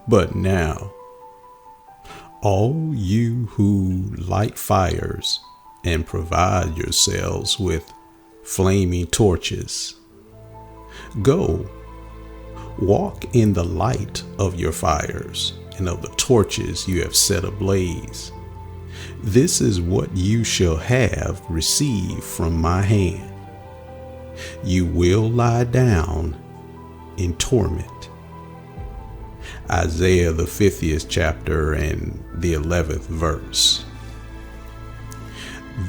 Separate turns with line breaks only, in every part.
But now, all you who light fires and provide yourselves with flaming torches, go, walk in the light of your fires and of the torches you have set ablaze. This is what you shall have received from my hand. You will lie down in torment. Isaiah the 50th chapter and the 11th verse.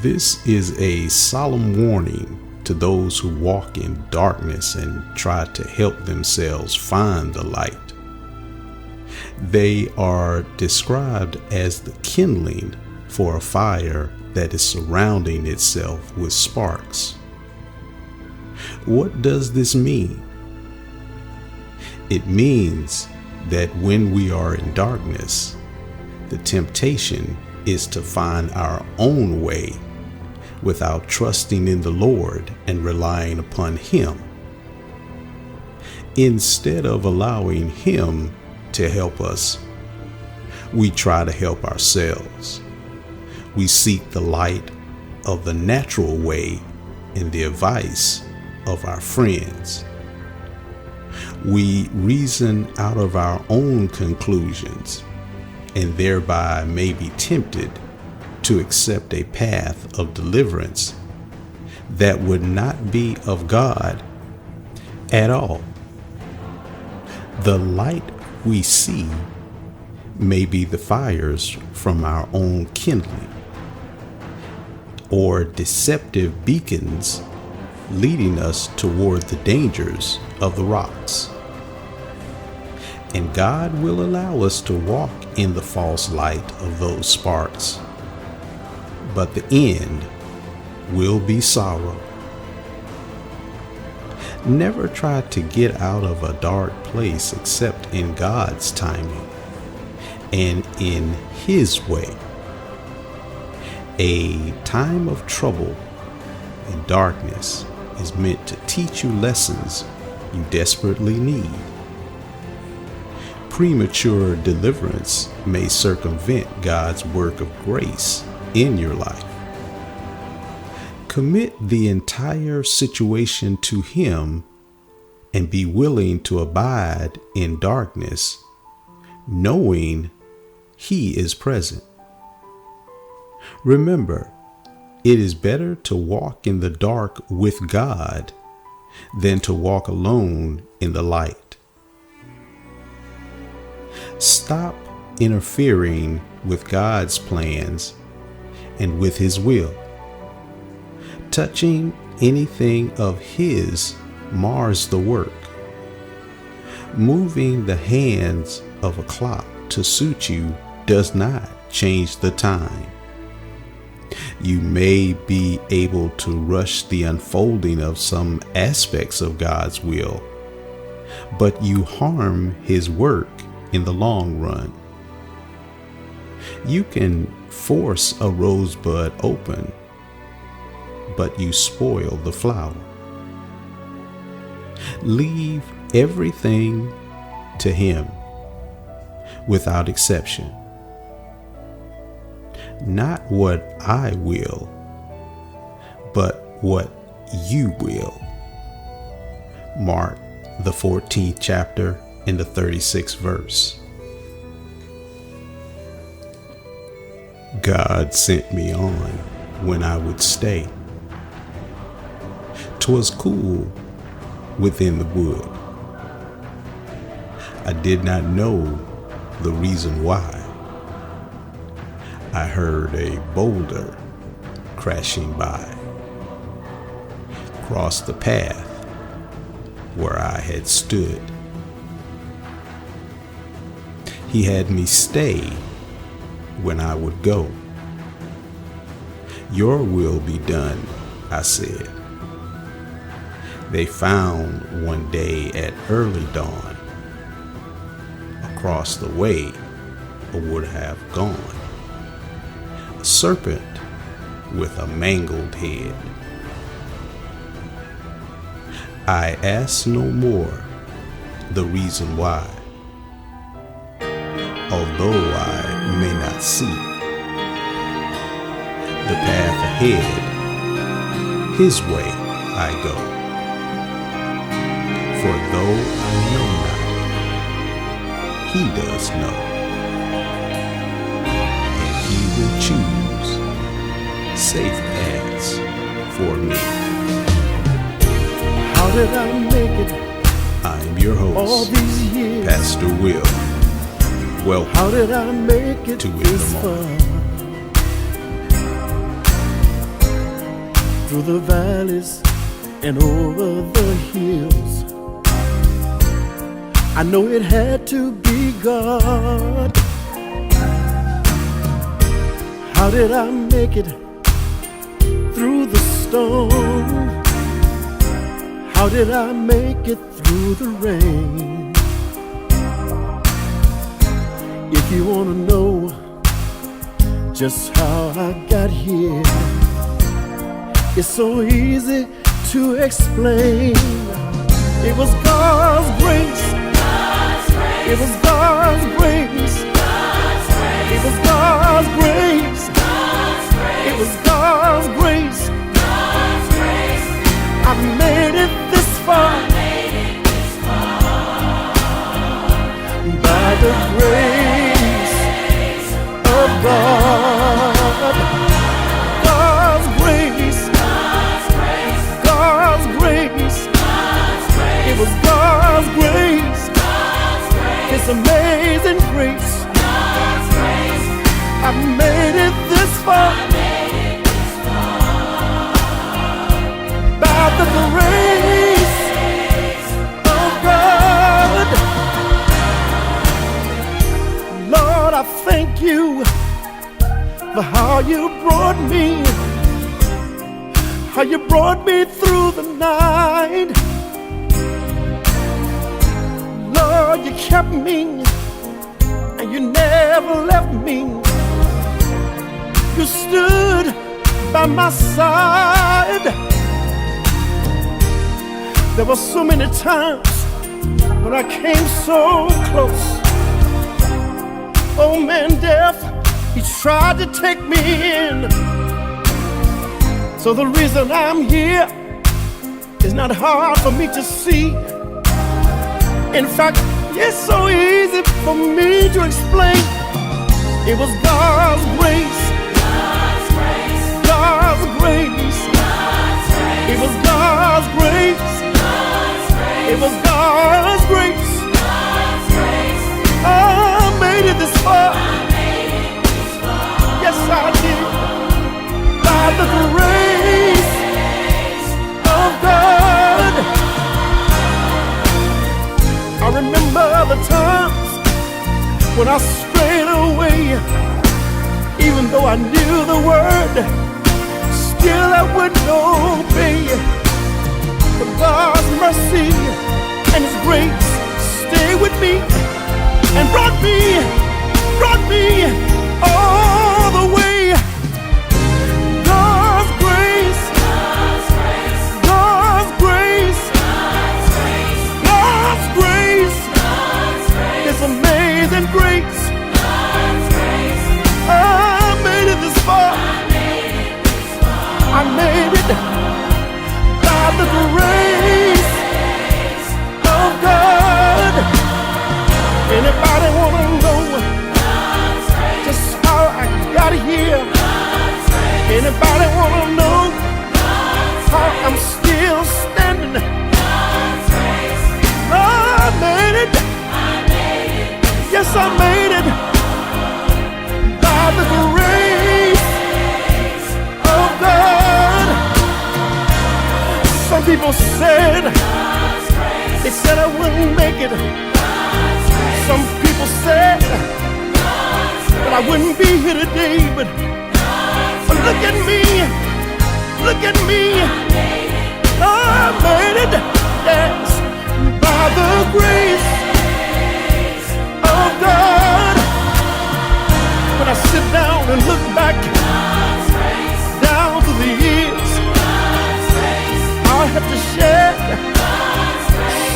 This is a solemn warning to those who walk in darkness and try to help themselves find the light. They are described as the kindling for a fire that is surrounding itself with sparks. What does this mean? It means that when we are in darkness, the temptation is to find our own way without trusting in the Lord and relying upon Him. Instead of allowing Him to help us, we try to help ourselves. We seek the light of the natural way and the advice of our friends. We reason out of our own conclusions and thereby may be tempted to accept a path of deliverance that would not be of God at all. The light we see may be the fires from our own kindling, or deceptive beacons leading us toward the dangers of the rocks. And God will allow us to walk in the false light of those sparks, but the end will be sorrow. Never try to get out of a dark place except in God's timing and in His way. A time of trouble and darkness is meant to teach you lessons you desperately need. Premature deliverance may circumvent God's work of grace in your life. Commit the entire situation to Him and be willing to abide in darkness, knowing He is present. Remember, it is better to walk in the dark with God than to walk alone in the light. Stop interfering with God's plans and with His will. Touching anything of His mars the work. Moving the hands of a clock to suit you does not change the time. You may be able to rush the unfolding of some aspects of God's will, but you harm His work in the long run. You can force a rosebud open, but you spoil the flower. Leave everything to Him without exception. Not what I will, but what you will. Mark the 14th chapter and the 36th verse. God sent me on when I would stay. 'Twas cool within the wood. I did not know the reason why. I heard a boulder crashing by, crossed the path where I had stood. He had me stay when I would go. Your will be done, I said. They found one day at early dawn, across the way I would have gone, a serpent with a mangled head. I asked no more the reason why. although I may not see the path ahead. His way I go. For though I know not, he does know, and he will choose safe paths for me.
How did I make it?
I'm your
All
host,
these years.
Pastor Will. Welcome
How did I make it
to In
this
the
far?
Morning.
Through the valleys and over the hills, I know it had to be God. How did I make it through the storm? How did I make it through the rain? If you want to know just how I got here, it's so easy to explain. It was God's grace. It was God's grace. It was God's grace. It was God's grace. I made it this far by the grace of God. God's grace. God's grace. It was God's grace. His amazing grace. I made it this far by the grace of God. Lord, I thank you for how you brought me through the night. Lord, you kept me and you never left me. You stood by my side. There were so many times when I came so close. Oh man, death, he tried to take me in. So the reason I'm here is not hard for me to see. In fact, it's so easy for me to explain. It was God's grace. God's grace. God's grace. God's grace. It was God's grace. God's grace. It was God's grace. God's grace. I made it this far. Yes, I did. By the grace of God. I remember the times when I strayed away. Even though I knew the word, still I wouldn't obey. But God's mercy and His grace stayed with me and brought me all the way. God's grace, God's grace, God's grace, God's grace, God's grace, His amazing grace. I made it this far. I made it by the grace of God. Anybody wanna know just how I got here? Anybody wanna know how I'm still standing? I made it. Yes, I made it. By the grace of God. Some people said, they said I wouldn't make it. Some people said that I wouldn't be here today, but look at me, I made it, yes, by the grace of God. When I sit down and look back down through the years, I have to shed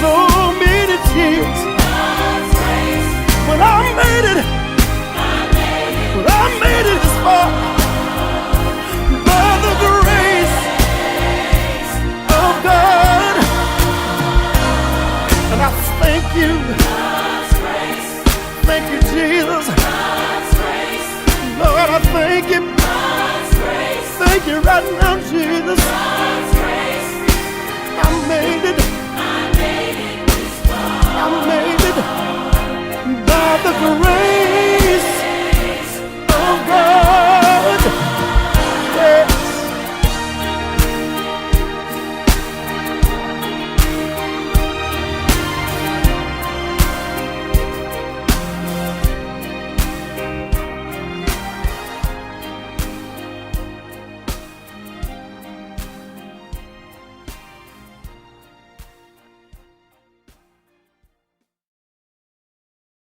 so many tears. When I made it Thank you.
God's grace.
Thank you, Jesus.
God's grace.
Lord, I thank you.
God's grace.
Thank you right now, Jesus.
God's grace.
I made it.